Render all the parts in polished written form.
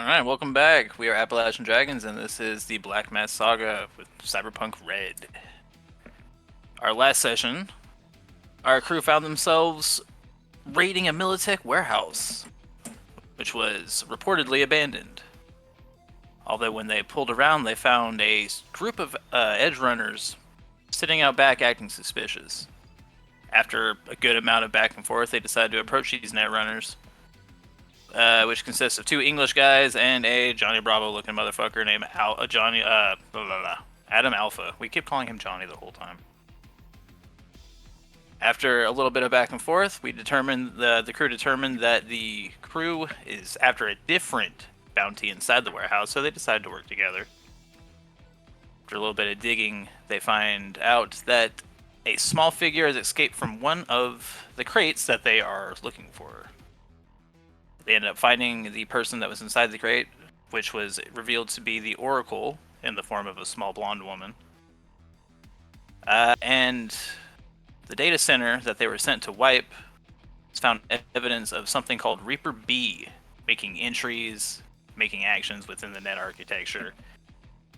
Alright, welcome back. We are Appalachian Dragons, and this is the Black Mass Saga with Cyberpunk Red. Our last session, our crew found themselves raiding a Militech warehouse, which was reportedly abandoned. Although when they pulled around, they found a group of Edgerunners sitting out back acting suspicious. After a good amount of back and forth, they decided to approach these Netrunners. Which consists of two English guys and a Johnny Bravo looking motherfucker named Adam Alpha. We keep calling him Johnny the whole time. After a little bit of back and forth, we determined the crew determined that the crew is after a different bounty inside the warehouse, so they decided to work together. After a little bit of digging, they find out that a small figure has escaped from one of the crates that they are looking for. They ended up finding the person that was inside the crate, which was revealed to be the Oracle in the form of a small blonde woman. And the data center that they were sent to wipe found evidence of something called Reaper B, making entries, making actions within the net architecture,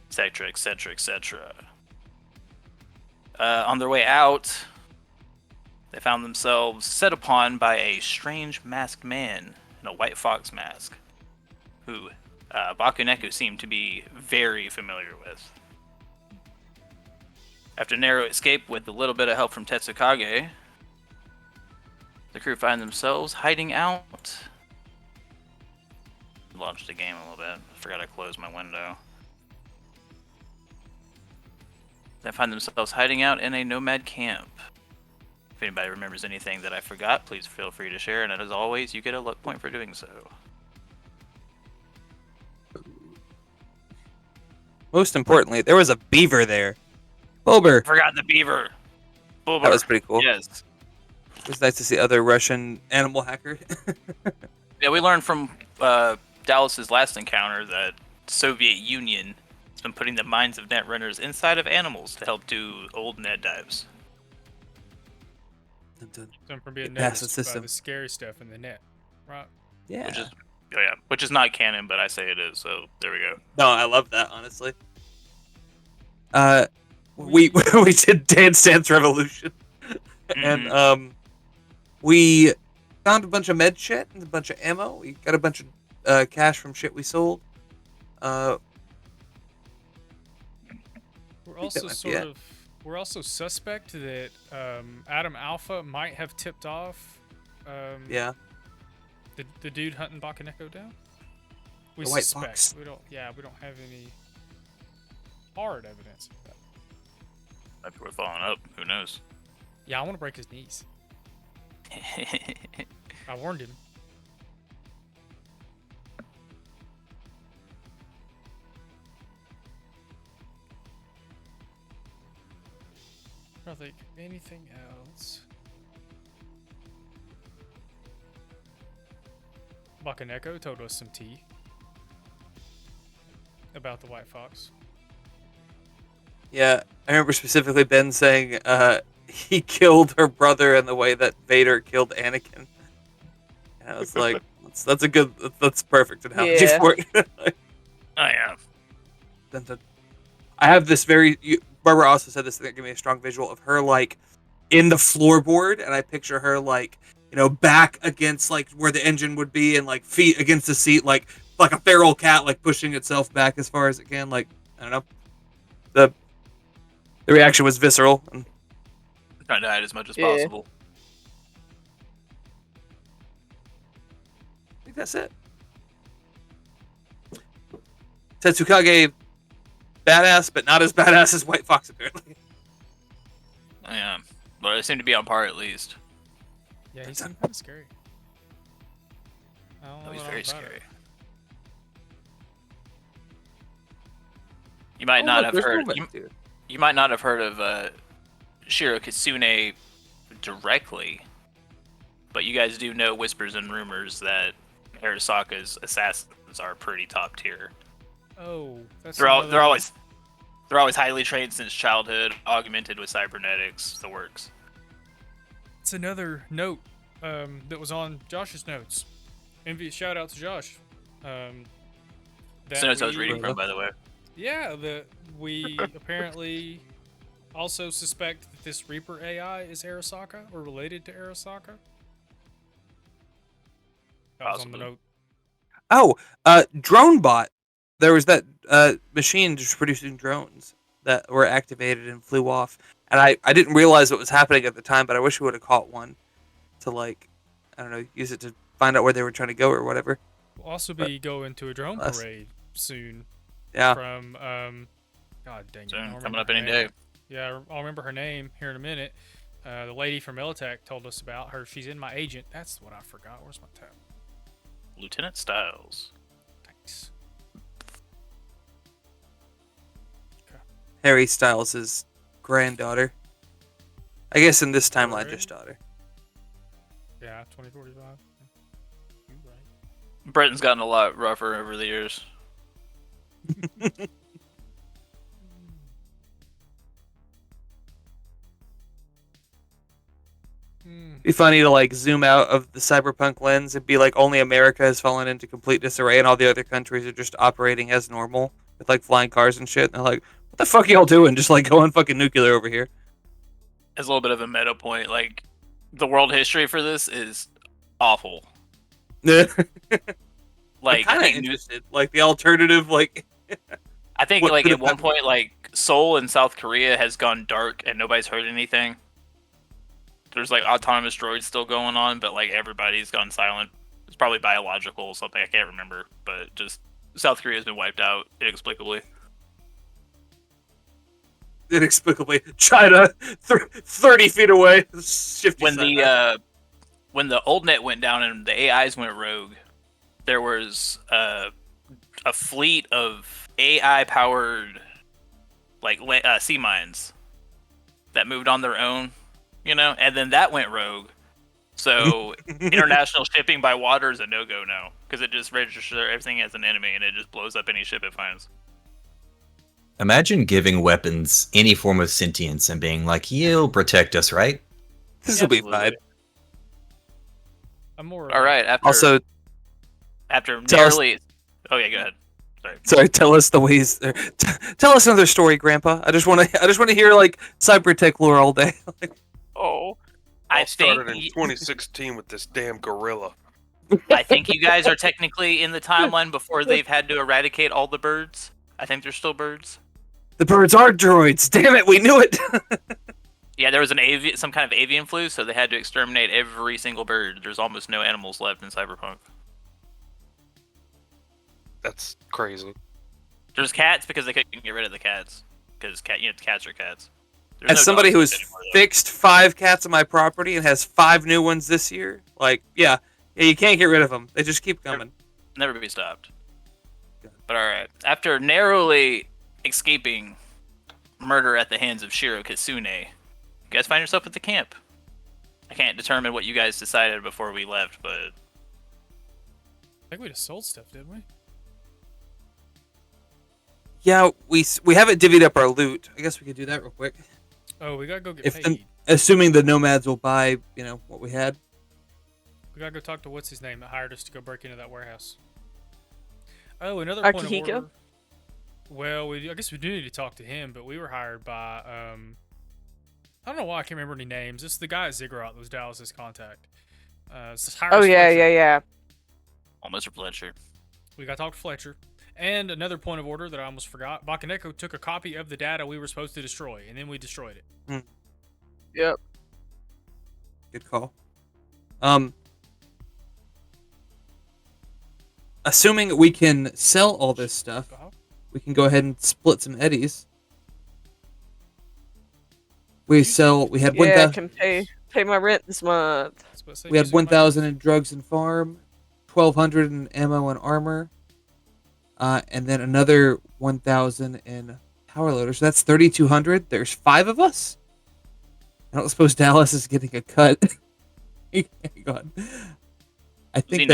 etc., etc., etc. On their way out, they found themselves set upon by a strange masked man in a white fox mask, who Bakuneku seemed to be very familiar with. After narrow escape with a little bit of help from Tetsukage, the crew find themselves hiding out. Launched the game a little bit. I forgot I closed my window. They find themselves hiding out in a nomad camp. If anybody remembers anything that I forgot, please feel free to share, and as always, you get a luck point for doing so. Most importantly, there was a beaver there. Bulber. Forgot the beaver. Bulber. That was pretty cool. Yes. It was nice to see other Russian animal hacker. Yeah, we learned from Dallas's last encounter that Soviet Union has been putting the minds of netrunners inside of animals to help do old net dives. Some from being Get past noticed the by system. the scary stuff in the net, right? Yeah. Which is not canon, but I say it is. So there we go. No, I love that, honestly. We we did Dance Dance Revolution, and we found a bunch of med shit and a bunch of ammo. We got a bunch of cash from shit we sold. We're think that also might be it. we're also suspect that Adam Alpha might have tipped off Yeah. the dude hunting Bakaneko down. We The white suspect. fox. We don't have any hard evidence of that. Might be worth following up. Who knows? Yeah, I want to break his knees. I warned him. I think anything else. Bakaneko told us some tea about the White Fox. Yeah, I remember specifically Ben saying he killed her brother in the way that Vader killed Anakin. And I was like, that's perfect analogy Yeah. for it. Oh yeah. I have this Barbara also said this thing that gave me a strong visual of her like in the floorboard, and I picture her like, back against like where the engine would be, and like feet against the seat, like a feral cat, like pushing itself back as far as it can. Like, I don't know. The reaction was visceral. And Trying to hide as much as Yeah. possible. I think that's it. Tetsukage, badass, but not as badass as White Fox, apparently. Oh, yeah. But they seem to be on par at least. Yeah, he seemed kind of scary. I don't know Oh, he's what very about scary. it. You might not have There's heard. movement, dude. You might not have heard of Shiro Kitsune directly, but you guys do know whispers and rumors that Arasaka's assassins are pretty top tier. Oh, that's They're another- always highly trained since childhood, augmented with cybernetics, the works. It's another note that was on Josh's notes. Envious shout out to Josh. So that's what I was reading from, by the way. Yeah, we apparently also suspect that this Reaper AI is Arasaka or related to Arasaka. That was on the note. Oh, drone bot. There was that machine just producing drones that were activated and flew off, and I didn't realize what was happening at the time, but I wish we would have caught one to like, I don't know, use it to find out where they were trying to go or whatever. We'll also be going to a drone parade soon. Yeah. From God dang it, Soon, coming up any day. Yeah, I'll remember her name here in a minute. The lady from Militech told us about her. She's in my agent. That's what I forgot. Where's my tab? Lieutenant Styles. Thanks. Okay. Harry Styles' granddaughter. I guess in this timeline, just daughter. Yeah, 2045. You're right. Britain's gotten a lot rougher over the years. Be funny to like zoom out of the cyberpunk lens and be like only America has fallen into complete disarray and all the other countries are just operating as normal with like flying cars and shit. And they're like, what the fuck are y'all doing? Just like going fucking nuclear over here. As a little bit of a meta point, like the world history for this is awful. Like kind of interested, like the alternative, like. I think like at one point, like Seoul in South Korea has gone dark and nobody's heard anything. There's like autonomous droids still going on, but like everybody's gone silent. It's probably biological or something, I can't remember, but just South Korea has been wiped out inexplicably. Inexplicably, China 30 feet away. When the old net went down and the AIs went rogue, there was a fleet of AI powered like sea mines that moved on their own, you know, and then that went rogue. So international shipping by water is a no-go now because it just registers everything as an enemy and it just blows up any ship it finds. Imagine giving weapons any form of sentience and being like, "You'll protect us, right?" This will be fine. I'm more. All right. After nearly. Oh yeah, go ahead. Sorry. Tell us the ways. Tell us another story, Grandpa. I just want to hear like cybertech lore all day. I started in 2016 with this damn gorilla. I think you guys are technically in the timeline before they've had to eradicate all the birds. I think they're still birds. The birds are droids. Damn it, we knew it. Yeah, there was some kind of avian flu, so they had to exterminate every single bird. There's almost no animals left in Cyberpunk. That's crazy. There's cats because they couldn't get rid of the cats. Because cats are cats. As somebody who has fixed 5 cats on my property and has 5 new ones this year, like, yeah, you can't get rid of them. They just keep coming. Never be stopped. But alright, after narrowly escaping murder at the hands of Shiro Kitsune, you guys find yourself at the camp. I can't determine what you guys decided before we left, but... I think we just sold stuff, didn't we? Yeah, we haven't divvied up our loot. I guess we could do that real quick. Oh, we gotta go get paid. Assuming the nomads will buy, what we had. We gotta go talk to what's his name that hired us to go break into that warehouse. Oh, another point of order. Well, I guess we do need to talk to him, but we were hired by I don't know why I can't remember any names. It's the guy at Ziggurat that was Dallas's contact. Yeah. Oh, Mr. Fletcher. We got to talk to Fletcher. And another point of order that I almost forgot. Bakaneko took a copy of the data we were supposed to destroy, and then we destroyed it. Yep. Good call. Assuming we can sell all this stuff, we can go ahead and split some eddies. We had 1,000. Yeah, I can pay my rent this month. We had 1,000 in drugs and farm, 1,200 in ammo and armor, and then another 1,000 in power loaders. So that's 3,200. There's 5 of us. I don't suppose Dallas is getting a cut. Hang on. I think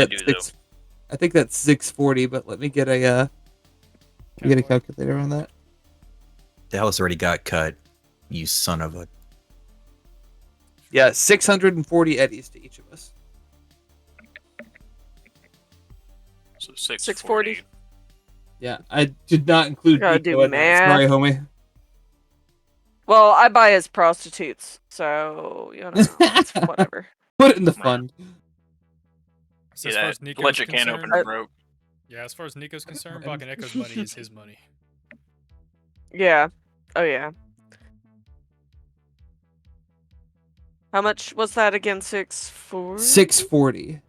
that's 640, but let me get a calculator on that. Dallas already got cut. You son of a... Yeah, 640 eddies to each of us. So 640. Yeah, I did not include Gotta Nico do in that. Sorry, math. homie. Well, I buy his prostitutes, so you know, it's whatever. Put it in the Right. fund. So Yeah, as far that as Nico's electric can concerned, opener broke. yeah, as far as Nico's concerned, Bakuneko's money is his money. Yeah. Oh yeah. How much was that again? 640? 640.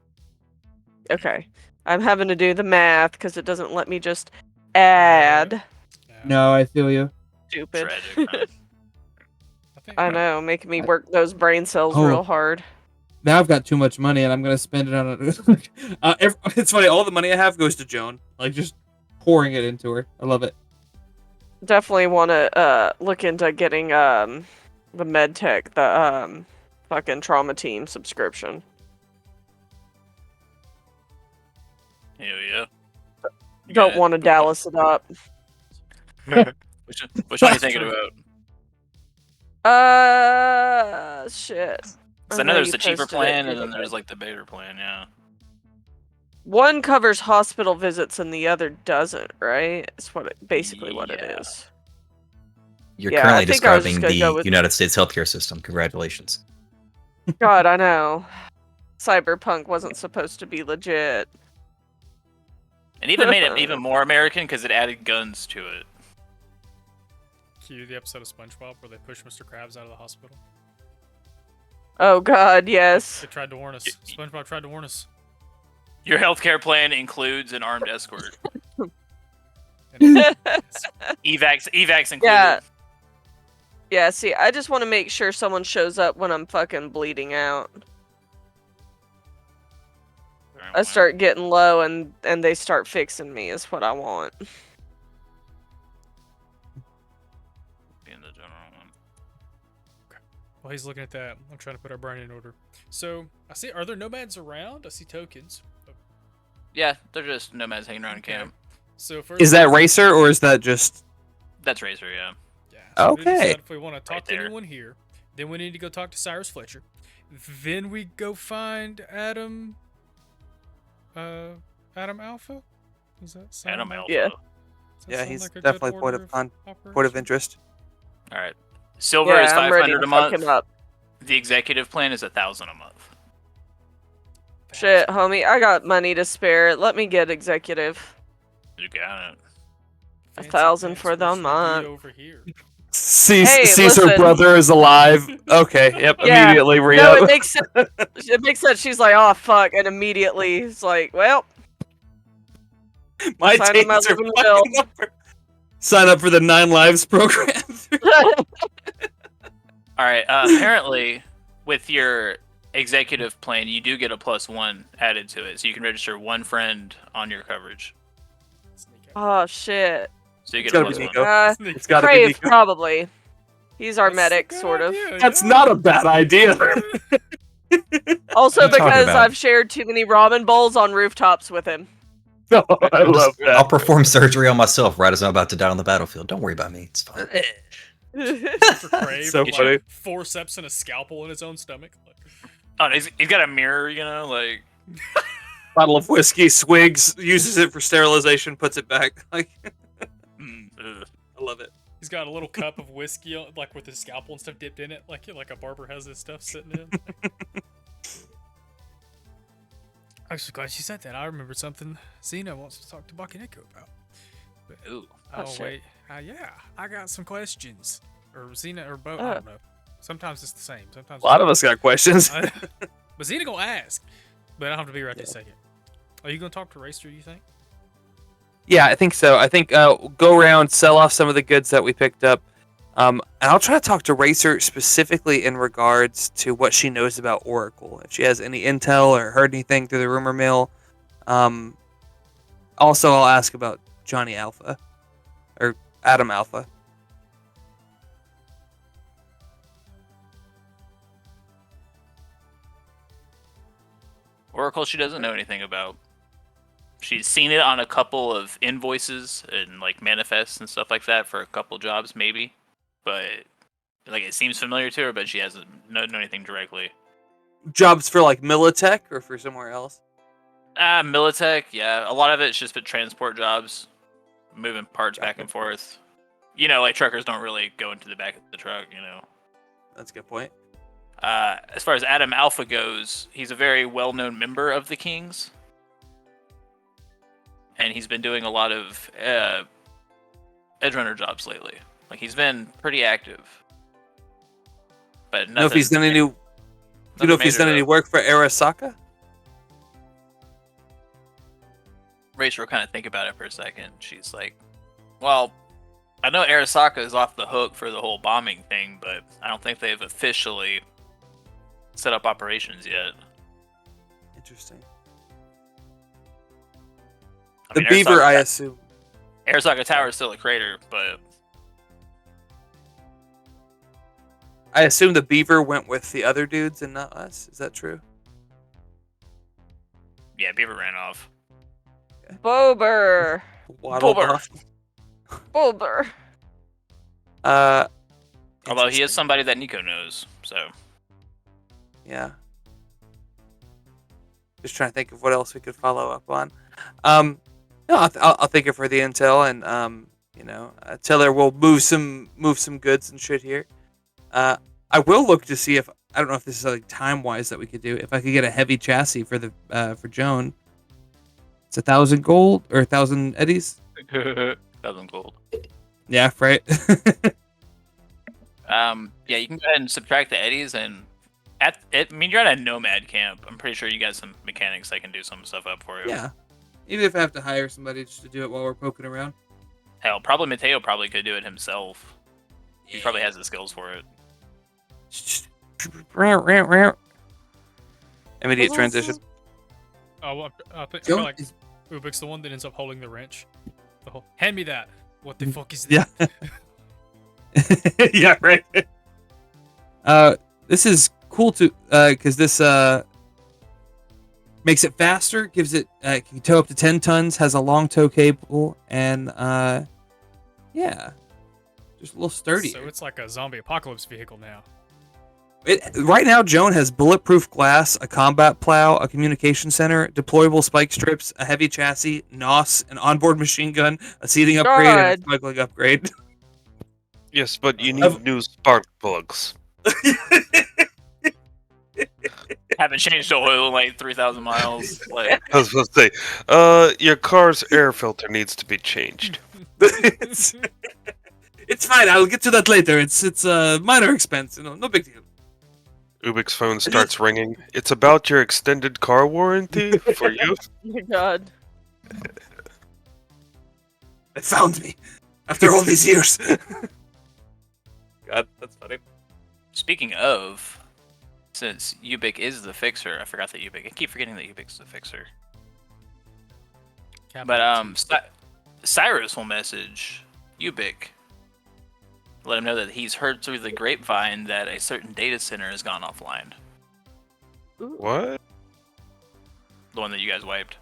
Okay. I'm having to do the math because it doesn't let me just add. Yeah. No, I feel you. Stupid. Tragic. Huh? I know, making me work those brain cells Oh. real hard. Now I've got too much money and I'm gonna spend it on it. It's funny. All the money I have goes to Joan. Like just pouring it into her. I love it. Definitely want to look into getting the medtech, the fucking trauma team subscription. Hell yeah. You Don't got it. want to Dallas it up. Which one are you thinking about? Shit. So I know there's you the cheaper posted it. plan, and then there's like the bigger plan. Yeah. One covers hospital visits and the other doesn't, right? It's basically what it Yeah. is. You're Yeah, currently I think I was just describing gonna the go with- United States healthcare system. Congratulations. God, I know. Cyberpunk wasn't supposed to be legit. And even made it even more American because it added guns to it. Cue the episode of SpongeBob where they push Mr. Krabs out of the hospital. Oh God, yes. They tried to warn us. SpongeBob tried to warn us. Your healthcare plan includes an armed escort. And Evacs included. Yeah. Yeah, see, I just want to make sure someone shows up when I'm fucking bleeding out. Very I well. start getting low and they start fixing me is what I want. Being the general one. while he's looking at that, I'm trying to put our brain in order. So, I see, are there nomads around? I see tokens. Oh, Yeah, they're just nomads hanging around okay. camp. So first, Is that Racer or is that just? That's Razor, yeah. Yeah. So we need to Okay. decide if we want to talk Right to there. anyone here, then we need to go talk to Cyrus Fletcher. Then we go find Adam. Adam Alpha. Does that sound? Adam like- Alpha. Yeah. does that Yeah, sound he's like a good definitely point order of point operation? of interest. All right. Silver Yeah, is I'm ready 500 to a fuck month. him up. The executive plan is 1,000 a month. Shit, homie, I got money to spare. Let me get executive. You got it. A Fancy 1,000 pants, for the which would be month. over here. Hey, Caesar listen. brother is alive. Okay, yep, Yeah, immediately re No, it makes sense. It makes sense. She's like, oh fuck, and immediately it's like, well, My sign in my days are living fucking over. Sign up for the 9 Lives program. All right. Apparently, with your executive plan, you do get a +1 added to it, so you can register one friend on your coverage. Sneak out. Oh shit. So you It's get a gotta be +1. Nico. Sneak It's gotta be Crave, Nico. probably. He's our That's a medic, good sort of. idea, That's yeah. not a bad idea. Also What are you talking because about? I've shared too many ramen bowls on rooftops with him. No, I love I'll that. perform surgery on myself right as I'm about to die on the battlefield. Don't worry about me. It's fine. For Crave, So with, funny. like, forceps and a scalpel in his own stomach. Like, Oh, and he's got a mirror, you know, like Bottle of whiskey, swigs, uses it for sterilization, puts it back. Like, ugh. I love it. he's got a little cup of whiskey, like with his scalpel and stuff dipped in it, like a barber has his stuff sitting in. Actually, glad you said that. I remember something Xena wants to talk to Bakineko about. Ooh. Oh, shit. wait. Yeah, I got some questions. Or Xena or Bo. I don't know. Sometimes it's the same. Sometimes A lot of us got questions. But Xena gonna ask. But I don't have to be right this second. Are you gonna talk to Racer, do you think? Yeah, I think so. I think go around, sell off some of the goods that we picked up. And I'll try to talk to Racer specifically in regards to what she knows about Oracle. If she has any intel or heard anything through the rumor mill. Also, I'll ask about Johnny Alpha. Or Adam Alpha. Oracle, she doesn't know anything about. She's seen it on a couple of invoices and like manifests and stuff like that for a couple jobs, maybe. But like it seems familiar to her, but she hasn't know anything directly. Jobs for like Militech or for somewhere else? Militech, yeah. A lot of it's just been transport jobs. moving parts back and forth. You know, like truckers don't really go into the back of the truck, you know. That's a good point. As far as Adam Alpha goes, he's a very well-known member of the Kings. And he's been doing a lot of Edgerunner jobs lately. Like, he's been pretty active. But nothing, Know if he's done any? You know if he's done any work for Arasaka? Rachel kind of think about it for a second. She's like, well, I know Arasaka is off the hook for the whole bombing thing, but I don't think they've officially set up operations yet. Interesting. I The mean, Beaver, Arasaka- I assume. Arasaka Tower is still a crater, but I assume the Beaver went with the other dudes and not us. Is that true? yeah, Beaver ran off. Bober. Waddled Bulber. off. Bober. Although he Interesting. is somebody that Nico knows, so Yeah. Just trying to think of what else we could follow up on. No, I'll thank her for the intel, and you know, tell her we'll move some goods and shit here. I will look to see if I don't know if this is like time wise that we could do. If I could get a heavy chassis for the for Joan, it's 1,000 gold or 1,000 eddies. 1,000 gold. Yeah, right. Yeah, you can go ahead and subtract the eddies, and I mean, you're at a nomad camp. I'm pretty sure you got some mechanics that can do some stuff up for you. Yeah. Even if I have to hire somebody just to do it while we're poking around. Hell, probably Mateo probably could do it himself. He probably has the skills for it. Immediate transition. Oh, well, I feel Joan like is- Ubik's the one that ends up holding the wrench. The whole, hand me that. What the fuck is Yeah. that? Yeah, right. This is cool to because this makes it faster, gives it can tow up to 10 tons, has a long tow cable, and yeah, just a little sturdier. So it's like a zombie apocalypse vehicle now. Right now, Joan has bulletproof glass, a combat plow, a communication center, deployable spike strips, a heavy chassis, NOS, an onboard machine gun, a seating upgrade, and a God. smuggling upgrade. Yes, but you I've- need new spark plugs. Haven't changed the oil in like 3,000 miles. Like, I was supposed to say, your car's air filter needs to be changed. it's fine. I'll get to that later. It's a minor expense. No big deal. Ubik's phone starts ringing. It's about your extended car warranty for you. Oh my god. They found me after all these years. God, that's funny. speaking of, since Ubik is the fixer, I forgot that Ubik. I keep forgetting that Ubik's the fixer. But Cyrus will message Ubik, let him know that he's heard through the grapevine that a certain data center has gone offline. What? The one that you guys wiped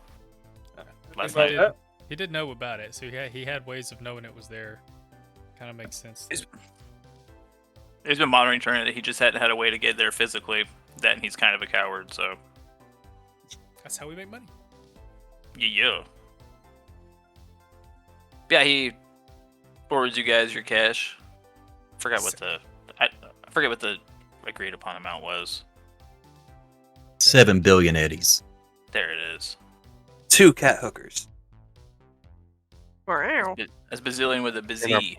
last He night. did, he did know about it, so he had ways of knowing it was there. Kind of makes sense. He's been monitoring Trinity. He just hadn't had a way to get there physically. Then he's kind of a coward, so That's how we make money. yeah. Yeah, he forwards you guys your cash. I forget what the agreed upon amount was. 7 billion eddies. There it is. 2 cat hookers. Wow. That's bazillion with a bazee.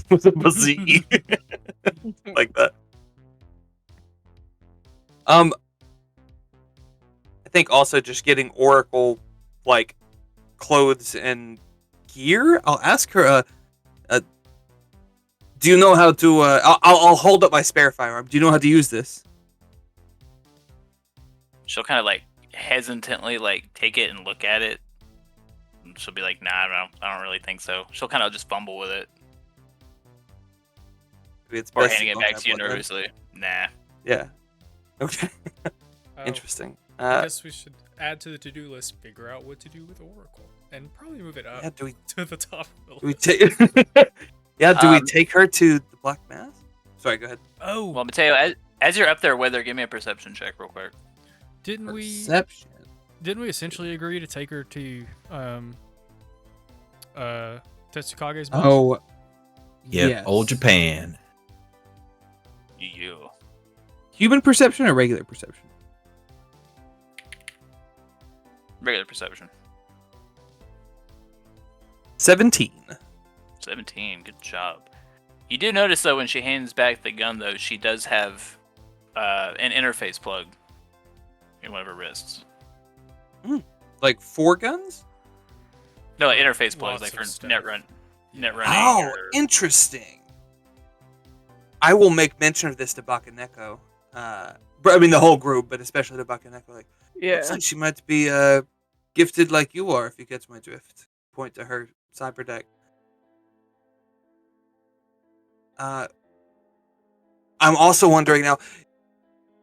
With a bazee. Like that. I think also just getting Oracle like clothes and gear. I'll ask her. Do you know how to? I'll hold up my spare firearm. Do you know how to use this? She'll kind of like hesitantly like take it and look at it. And she'll be like, "Nah, I don't really think so." She'll kind of just fumble with it Maybe it's or best handing it don't back have to you one then. nervously. Nah. Yeah. Okay. Oh, Interesting. I guess we should add to the to-do list, figure out what to do with Oracle, and probably move it up Yeah, do we to the top of the do we list. take? Yeah. Do we Um, take her to the Black Mass? Sorry. Go ahead. Oh, Well, Mateo, as you're up there with her, give me a perception check real quick. didn't we Perception. essentially agree to take her to Tetsukage's boss? Oh, Yep, yes. old Japan. Yeah. Human perception or regular perception? Regular perception. 17. 17. Good job. You do notice though when she hands back the gun though, she does have an interface plug in one of her wrists. Like 4 guns? No, interface plugs Lots like of for stuff. net running. Oh, or- interesting. I will make mention of this to Bakaneko. I mean the whole group, but especially to Bakaneko. Like, Yeah. looks like she might be gifted like you are, if you catch my drift. Point to her cyber deck. I'm also wondering now.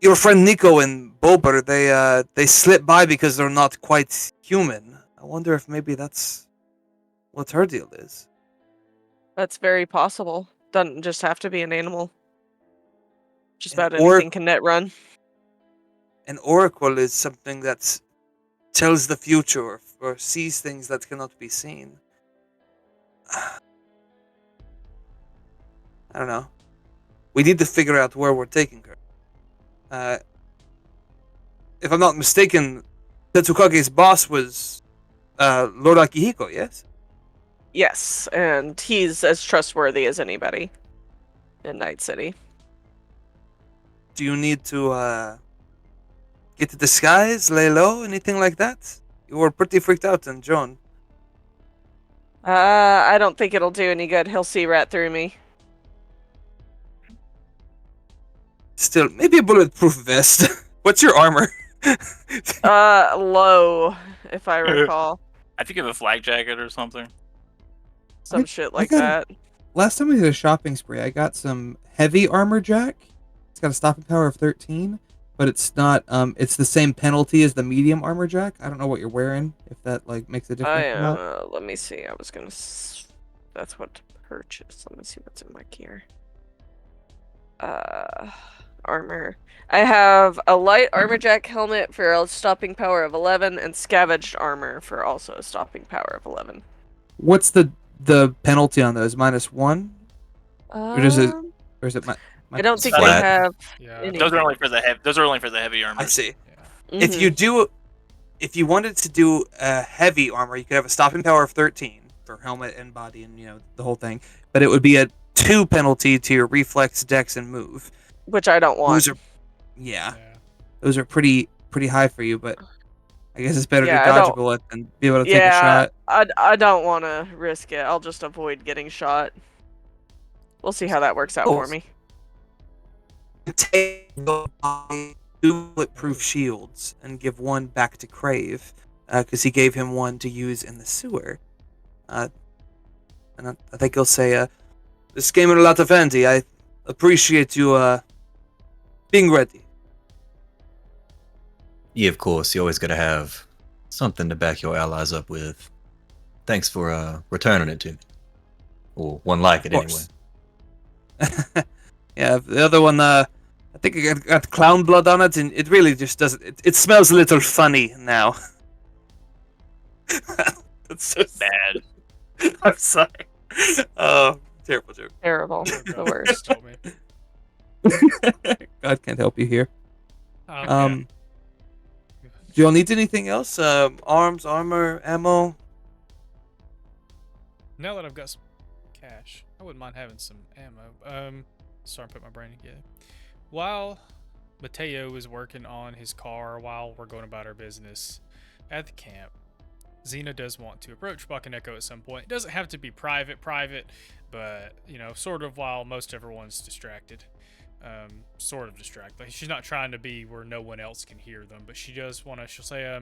Your friend Nico and Bober, they slip by because they're not quite human. I wonder if maybe that's what her deal is. That's very possible. Doesn't just have to be an animal. Just An about anything can net run. An oracle is something that tells the future or sees things that cannot be seen. I don't know. We need to figure out where we're taking her. If I'm not mistaken, Tetsukage's boss was Lord Akihiko, yes? Yes, and he's as trustworthy as anybody in Night City. Do you need to get a disguise, lay low, anything like that? You were pretty freaked out in John. I don't think it'll do any good. He'll see right through me. Still, maybe a bulletproof vest. What's your armor? Low, if I recall. I think you have a flak jacket or something. Some shit like got that. Last time we did a shopping spree, I got some heavy armor jack. It's got a stopping power of 13, but it's not. It's the same penalty as the medium armor jack. I don't know what you're wearing. If that like makes a difference. or not. Let me see. I was gonna. That's what to purchase. Let me see what's in my gear. Armor. I have a light armor jack helmet for a stopping power of 11, and scavenged armor for also a stopping power of 11. What's the penalty on those? -1, or does it? Or is it my I don't think flat. they have. Yeah. Any- Those are only for the Those are only for the heavy armor. I see. Yeah. If you wanted to do a heavy armor, you could have a stopping power of 13 for helmet and body and the whole thing. But it would be a 2 penalty to your reflex, dex, and move. Which I don't want. Those are, yeah, Yeah. those are pretty high for you. But I guess it's better Yeah, to I dodge don't- a bullet than be able to take a Yeah, shot. I don't want to risk it. I'll just avoid getting shot. We'll see how that works out for me. Take the 2 bulletproof shields and give 1 back to Crave, because he gave him 1 to use in the sewer. And I think he'll say, "This came in a lot of handy. I appreciate you being ready." Yeah, of course. You always got to have something to back your allies up with. Thanks for returning it to me. Or one like it, Of anyway. course. Yeah, the other one, I think it got clown blood on it, and it really just doesn't. It smells a little funny now. That's so Bad. I'm sorry. Oh, terrible joke. Terrible. Oh, The God, worst. told me. God can't help you here. Yeah. Do y'all need anything else? Arms, armor, ammo? Now that I've got some cash, I wouldn't mind having some ammo. Starting to put my brain together. While Mateo is working on his car, while we're going about our business at the camp, Xena does want to approach Bakaneko at some point. It doesn't have to be private, but sort of while most everyone's distracted. Sort of distracted. Like, she's not trying to be where no one else can hear them, but she does want to. She'll say,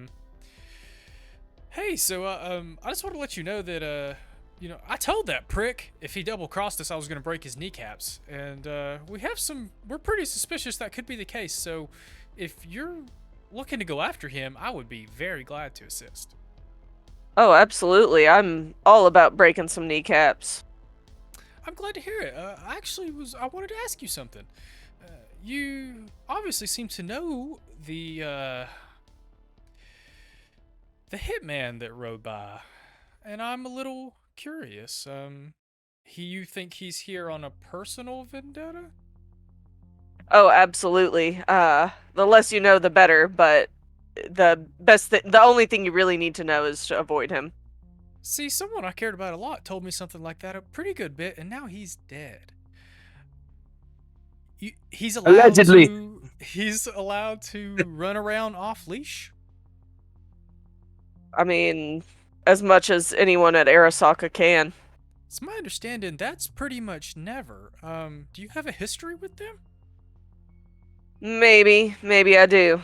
"Hey, so I just want to let you know that I told that prick if he double crossed us, I was going to break his kneecaps, and we're pretty suspicious that could be the case. So, if you're looking to go after him, I would be very glad to assist." Oh, absolutely. I'm all about breaking some kneecaps. I'm glad to hear it. I wanted to ask you something. You obviously seem to know the hitman that rode by, and I'm a little curious. You think he's here on a personal vendetta? Oh, absolutely. The less you know, the better. But the only thing you really need to know is to avoid him. See, someone I cared about a lot told me something like that a pretty good bit, and now he's dead. He's allowed Allegedly. He's allowed to run around off leash. I mean, as much as anyone at Arasaka can. It's my understanding that's pretty much never. Do you have a history with them? Maybe I do.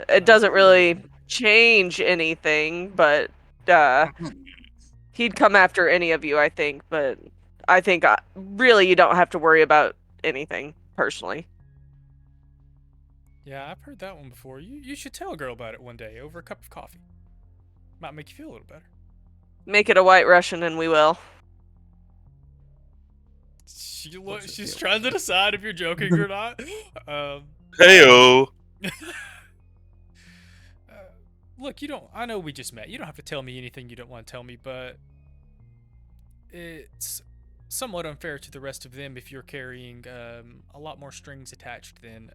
It doesn't really change anything, but he'd come after any of you, I think. But I think really you don't have to worry about anything personally. Yeah, I've heard that one before. You should tell a girl about it one day over a cup of coffee. Might make you feel a little better. Make it a White Russian, and we will. She's trying to decide if you're joking or not. Heyo. Look, I know we just met. You don't have to tell me anything you don't want to tell me, but it's somewhat unfair to the rest of them if you're carrying a lot more strings attached than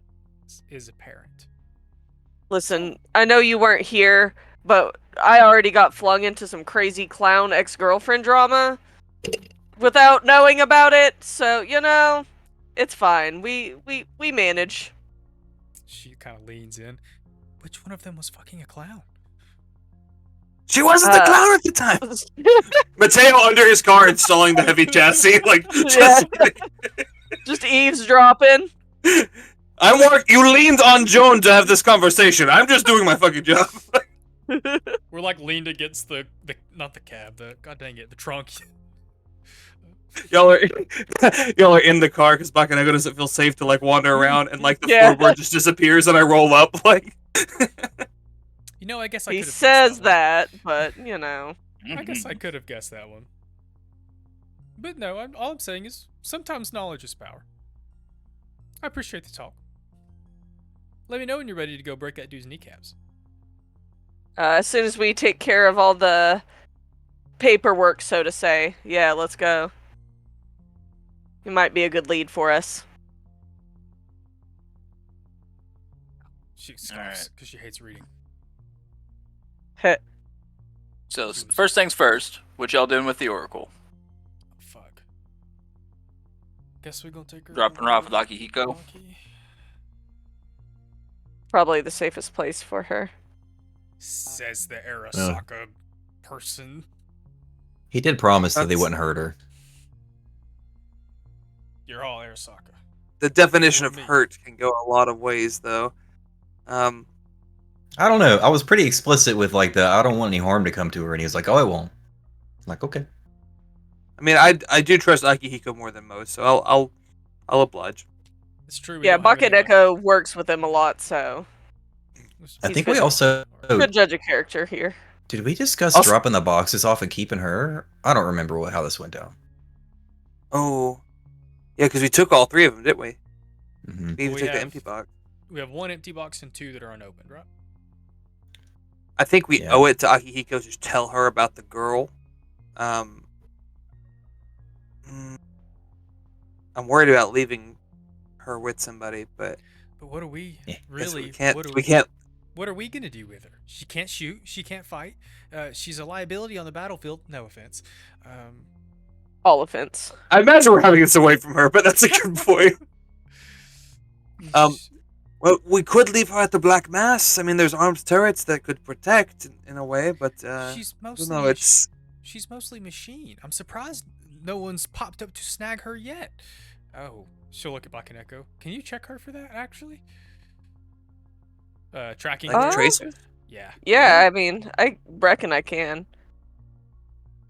is apparent. Listen, I know you weren't here, but I already got flung into some crazy clown ex-girlfriend drama without knowing about it, so, it's fine. We manage. She kind of leans in. Which one of them was fucking a clown? She wasn't the clown at the time. Mateo under his car installing the heavy chassis, like just eavesdropping. You leaned on Joan to have this conversation. I'm just doing my fucking job. We're like leaned against the not the cab, the trunk. Y'all are in the car because Bakaneko doesn't feel safe to like wander around, and like the floorboard just disappears, and I roll up like. I guess I. He says that, but I guess I could have guessed that one. But no, all I'm saying is sometimes knowledge is power. I appreciate the talk. Let me know when you're ready to go break that dude's kneecaps. As soon as we take care of all the paperwork, so to say, yeah, let's go. You might be a good lead for us. She scoffs because she hates reading. So, first things first, what y'all doing with the Oracle? Fuck. Guess we're gonna take her. Dropping her off with Akihiko? Probably the safest place for her. Says the Arasaka person. He did promise that they wouldn't hurt her. You're all Arasaka. The definition of hurt can go a lot of ways, though. I don't know. I was pretty explicit with like I don't want any harm to come to her, and he was like, "Oh, I won't." I'm like, okay. I mean, I do trust Akihiko more than most, so I'll oblige. It's true. Yeah, Bakaneko works with him a lot, so. I think we also good judge of character here. Did we discuss dropping the boxes off and keeping her? I don't remember how this went down. Oh, yeah, because we took all three of them, didn't we? Mm-hmm. We even took the empty box. We have one empty box and two that are unopened, right? I think we owe it to Akihiko to tell her about the girl. I'm worried about leaving her with somebody, but what are we really? We can't. What are we gonna do with her? She can't shoot. She can't fight. She's a liability on the battlefield. No offense. All offense. I imagine we're having this away from her, but that's a good point. Well, we could leave her at the Black Mass. I mean, there's armed turrets that could protect in a way, but she's mostly machine. I'm surprised no one's popped up to snag her yet. Oh, she'll look at Bakaneko. Can you check her for that, actually? Tracking tracer? Yeah. Yeah, I mean, I reckon I can.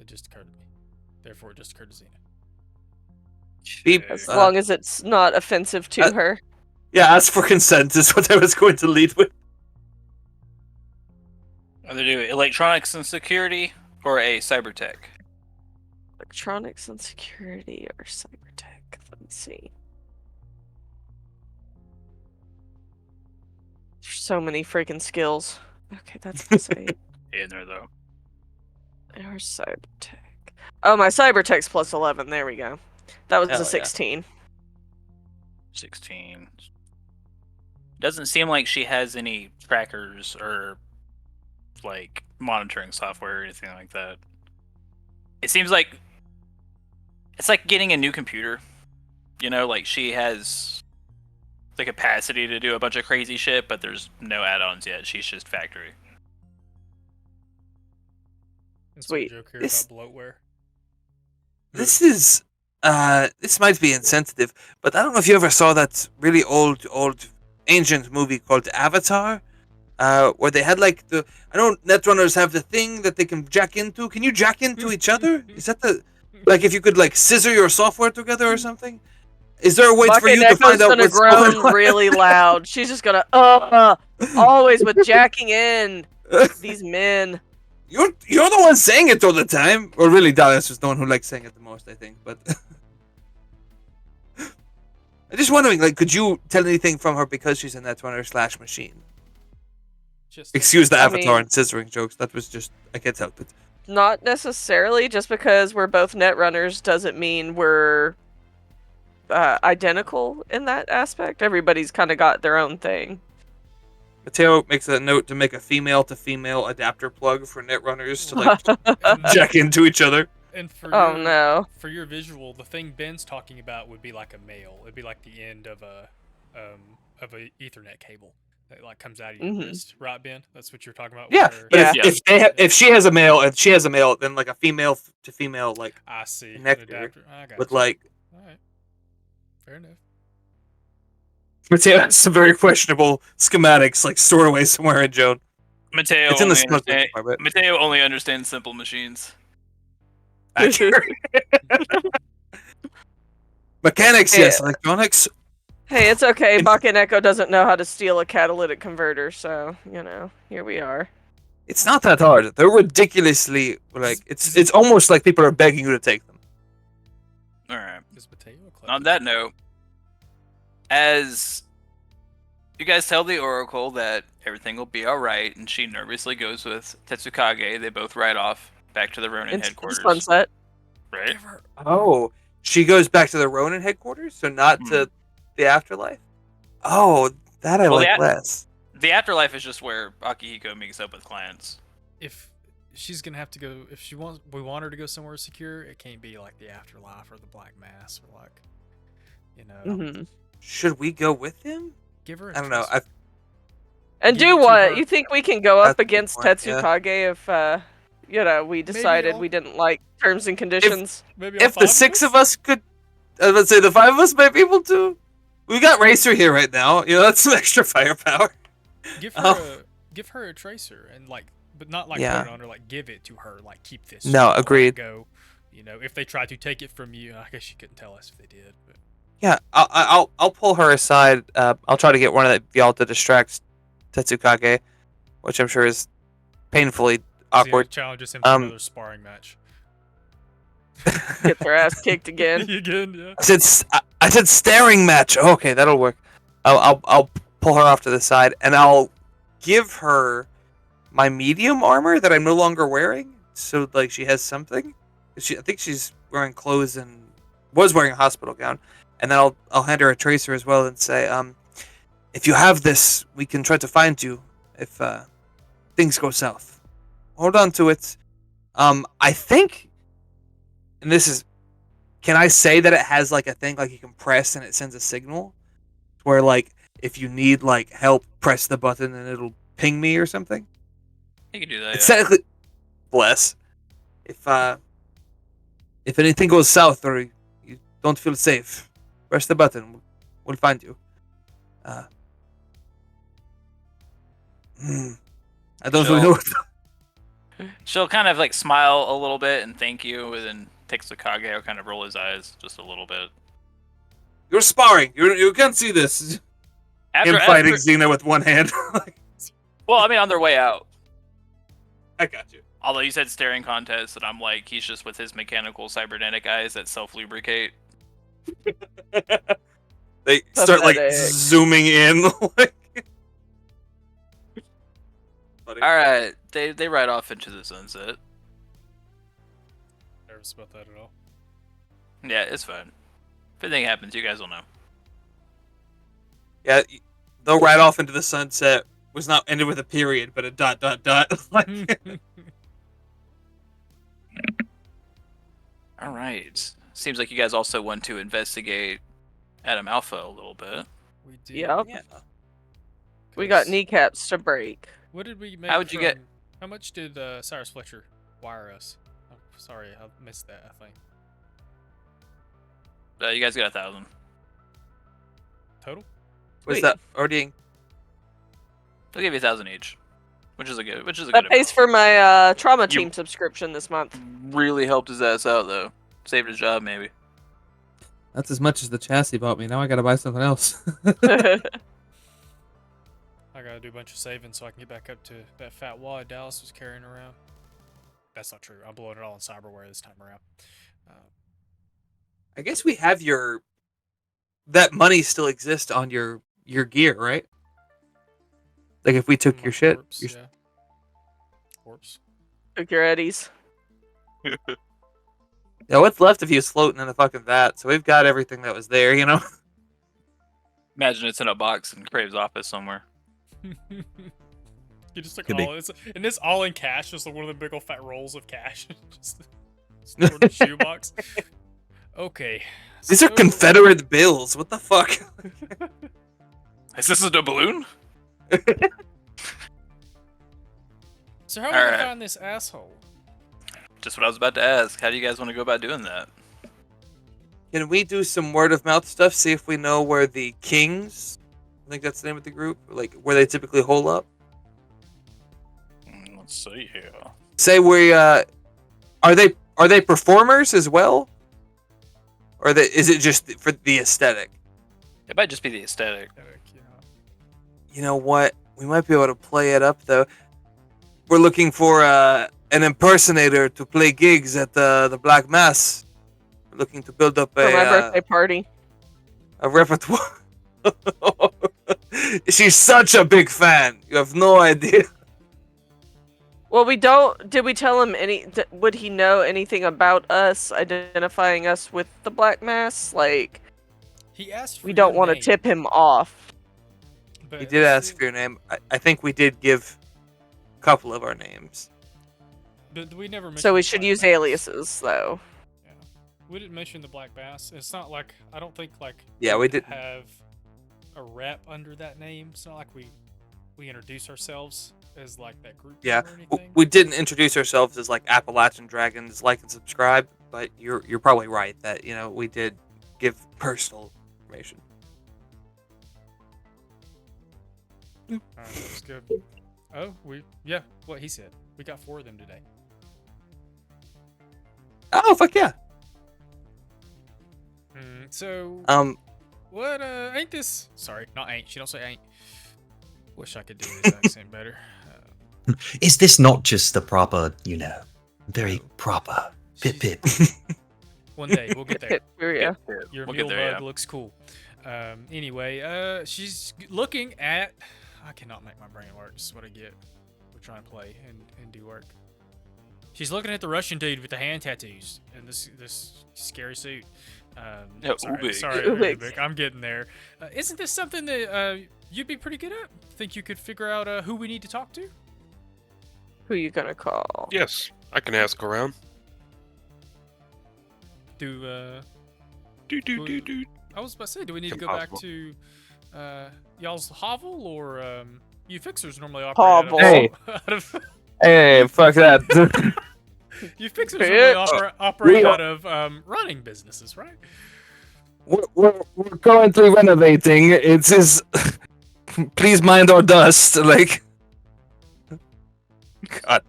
It just occurred to me. Therefore, it just occurred to Xena. As long as it's not offensive to her. Yeah, ask for consent is what I was going to lead with. Either do electronics and security or a cyber tech. Electronics and security or cyber tech. Let me see. There's so many freaking skills. Okay, that's the same. In there though. Or cyber tech. Oh, my cyber text plus 11. There we go. That was Hell a yeah. 16. 16. Doesn't seem like she has any trackers or like monitoring software or anything like that. It seems like it's like getting a new computer. You know, like she has the capacity to do a bunch of crazy shit, but there's no add-ons yet. She's just factory. Sweet. Joke here This- about bloatware. This is this might be insensitive, but I don't know if you ever saw that really old ancient movie called Avatar, where they had like I know Netrunners have the thing that they can jack into. Can you jack into each other? Is that like if you could like scissor your software together or something? Is there a way for Bucket you to find Echo's out gonna what's going groan on? really loud. She's just gonna always with jacking in these men. You're the one saying it all the time. Or really, Dallas is the one who likes saying it the most, I think. But I'm just wondering, like, could you tell anything from her because she's a Netrunner / machine? Just Excuse the I Avatar mean- and scissoring jokes. That was just I can't help it. Not necessarily. Just because we're both net runners doesn't mean we're identical in that aspect. Everybody's kind of got their own thing. Mateo makes a note to make a female-to-female adapter plug for Netrunners to like jack into each other. And for Oh your, no. for your visual, the thing Ben's talking about would be like a male. It'd be like the end of a Ethernet cable that like comes out of your Mhm. wrist, right, Ben? That's what you're talking about. Yeah, with her- but Yeah. if she has a male and she has a male, then like a female-to-fememale like I see. an connector adapter. I got with you. like All right. Fair enough. Mateo has some very questionable schematics like stored away somewhere in Joan. Mateo It's in the only smoke understand- department. Mateo only understands simple machines. Accurate. Mechanics, yes. Electronics. Hey, it's okay. Bucket Echo doesn't know how to steal a catalytic converter, so here we are. It's not that hard. They're ridiculously like it's almost like people are begging you to take them. All right. Is Mateo a clever On that note, as you guys tell the Oracle that everything will be all right, and she nervously goes with Tetsukage, they both ride off back to the Ronin Into the headquarters. sunset. Right? Give her- Oh, she goes back to the Ronin headquarters, so not to the afterlife. Oh, that I Well, like the less. The afterlife is just where Akihiko meets up with clients. If she's gonna have to go, if we want her to go somewhere secure, it can't be like the afterlife or the Black Mass or like, Mm-hmm. Should we go with him? give her. I don't know. And Give do it to what? her. You think we can go That's up a good against point, yeah. Tetsukage if we decided I'll- we didn't like terms and conditions? Maybe If the six of us could, let's say the five of us might be able to. We got Racer here right now. That's some extra firepower. give Oh. her a tracer and like, but not like Yeah. put it on her. Like give it to her. Like keep this. No, let it agreed. Go. If they try to take it from you, I guess you couldn't tell us if they did. But Yeah, I'll pull her aside. I'll try to get one of y'all to distract Tetsukage, which I'm sure is painfully awkward. Challenges him to another sparring match. Get their ass kicked again. Again, yeah. I said staring match. Oh, okay, that'll work. I'll pull her off to the side and I'll give her my medium armor that I'm no longer wearing, so like she has something. I think she's wearing clothes and was wearing a hospital gown, and then I'll hand her a tracer as well and say, if you have this, we can try to find you if things go south. Hold on to it. I think, and this is, can I say that it has like a thing like you can press and it sends a signal, where like if you need like help, press the button and it'll ping me or something. You can do that. It's Yeah. technically bless. If anything goes south or you don't feel safe, press the button. We'll find you. I don't really know. What She'll kind of like smile a little bit and thank you, and then Tetsukage will kind of roll his eyes just a little bit. You're sparring. You can't see this. Him fighting Xena with one hand. Well, I mean, on their way out. I got you. Although you said staring contest, and I'm like, he's just with his mechanical cybernetic eyes that self-lubricate. They start like Pathetic. zooming in. Funny. All right, they ride off into the sunset. nervous about that at all. Yeah, it's fine. If anything happens, you guys will know. Yeah, they'll ride off into the sunset. Was not ended with a period, but a ... Like, All right. Seems like you guys also want to investigate Adam Alpha a little bit. We did. Yep. yeah. We got 'cause kneecaps to break. What did we make? How would you get- How much did Cyrus Fletcher wire us? Oh, sorry, I missed that. I think You guys got 1,000. total. Was Sweet. that already? They'll give you 1,000 each, which is a good. That pays for my trauma You- team subscription this month. Really helped his ass out though. Saved his job maybe. That's as much as the chassis bought me. Now I gotta buy something else. I gotta do a bunch of saving so I can get back up to that fat wad Dallas was carrying around. That's not true. I'm blowing it all in cyberware this time around. I guess we have your. That money still exists on your gear, right? Like if we took my your shit. corpse, your- yeah. Corpse. Took your eddies. Yeah, what's left of you is floating in the fucking vat, so we've got everything that was there, you know? Imagine it's in a box in Crave's office somewhere. You just took Could be. all and this all in cash, just like one of the big old fat rolls of cash. Just stored in a shoebox. Okay. These are so- Confederate bills. What the fuck? Is this a doubloon? So how are we gonna Alright. find this asshole? Just what I was about to ask. How do you guys want to go about doing that? Can we do some word of mouth stuff? See if we know where the Kings, I think that's the name of the group, like where they typically hole up. Let's see here. Say we are they performers as well, or is it just for the aesthetic? It might just be the aesthetic. You know what? We might be able to play it up though. We're looking for an impersonator to play gigs at the Black Mass. We're looking to build up For my birthday party. a repertoire. She's such a big fan. You have no idea. Well, we don't. Did we tell him would he know anything about us identifying us with the Black Mass? Like, He asked for we don't your want to name, tip him off. but He did ask for your name. I think we did give a couple of our names. But we never mentioned So we the should Black use Bass. aliases, though. Yeah. We didn't mention the Black Bass. It's not like I don't think like Yeah, we didn't. have a rep under that name. It's not like we introduce ourselves as like that group Yeah, name or anything. we didn't introduce ourselves as like Appalachian Dragons, like and subscribe. But you're probably right that we did give personal information. That was good. Oh, what he said. We got 4 of them today. Oh fuck yeah! So what? Ain't this? Sorry, not ain't. She don't say ain't. Wish I could do this accent better. Is this not just the proper, very proper pip She's- pip? One day we'll get there. Yeah. Your We'll mule get there, bug yeah. looks cool. Anyway, she's looking at. I cannot make my brain work. This is what I get. We're trying to play and do work. She's looking at the Russian dude with the hand tattoos and this scary suit. Yeah, sorry, Ubik. sorry, Ubik. Ubik, I'm getting there. Isn't this something that you'd be pretty good at? Think you could figure out who we need to talk to? Who you gonna call? Yes, I can ask around. Do Do. I was about to say, do we need to go Impossible. back to y'all's hovel or you fixers normally Hovel. operate Hey. out of Hey, fuck that! you fixers Yeah. normally operate We are- out of running businesses, right? we're currently renovating. It is. Please mind our dust. Like. God.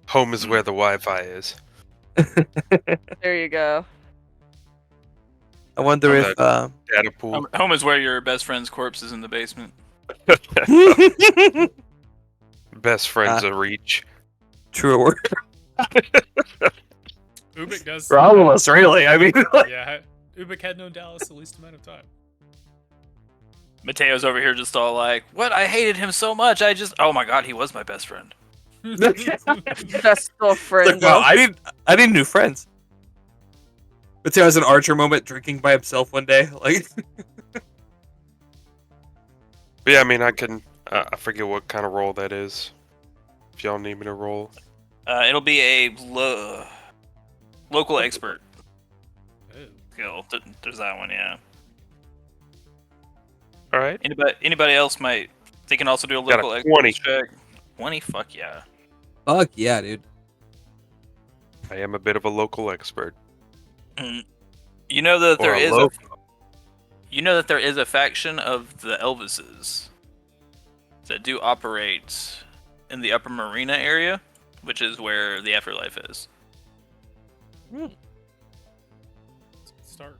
Home is where the Wi-Fi is. There you go. I wonder Oh, if. Data pool. Home is where your best friend's corpse is in the basement. Best friends a reach. Truer. Ubik does. For all of us, really. I mean. Yeah, Ubik had known Dallas the least amount of time. Mateo's over here just all like, "What? I hated him so much. Oh my god, he was my best friend." Best girlfriend. Like, wow, I need new friends. Mateo has an Archer moment drinking by himself one day. Like, But yeah, I mean, I can. I forget what kind of role that is. If y'all need me to roll. It'll be a local expert Ooh. skill. There's that one, yeah. All right. Anybody else might. They can also do a Got a local 20. expert check. 20? Fuck yeah. Fuck yeah, dude. I am a bit of a local expert. You know that Or there a is local. you know that there is a faction of the Elvises that do operate in the Upper Marina area, which is where the afterlife is. Let's start.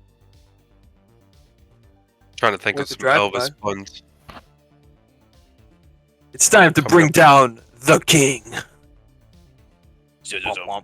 Trying to think Worth of a some drive Elvis puns. it's time to Coming bring up. down the king. Womp womp.